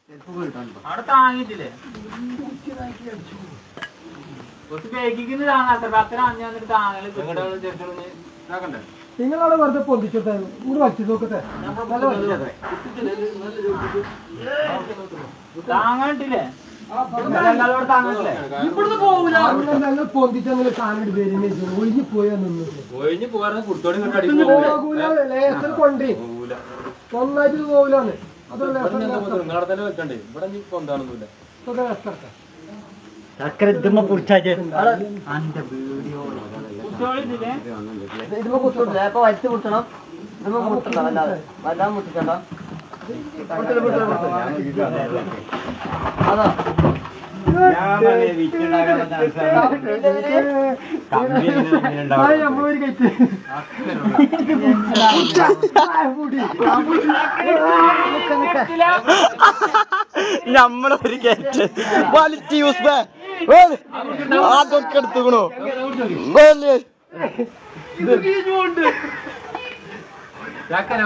അവിടെ താങ്ങിട്ടില്ലേ നിങ്ങളവിടെ വെറുതെ പൊന്തിച്ചോട്ടെ ഇങ്ങോട്ട് വലിച്ചു നോക്കട്ടെ താങ്ങാണ്ടില്ലേ ഇവിടുന്ന് പോകൂല ഞങ്ങൾ പൊന്തിച്ചങ്ങനെ സാധനം പേരിന് ഒഴിഞ്ഞു പോയാ നിന്ന് പോകൂല ലേസർ കൊണ്ടേ ഒന്നായിട്ട് പോകൂലാന്ന് അതല്ല ചക്കര ഇതുമ്മ പുടിച്ചാച്ച് ഇതുമ്പോ കുത്തിട്ടില്ല അപ്പൊ വലിച്ചു കുത്തണം ഇതുമ്പോ കുത്തണ്ട വല്ലാതെ വല്ലാതെ മുട്ടിക്കണ്ട അതാ നമ്മളൊരു കേറ്റ് വലിച്ച് യൂസ് അതൊക്കെ എടുത്തുക്കണോ ചക്കര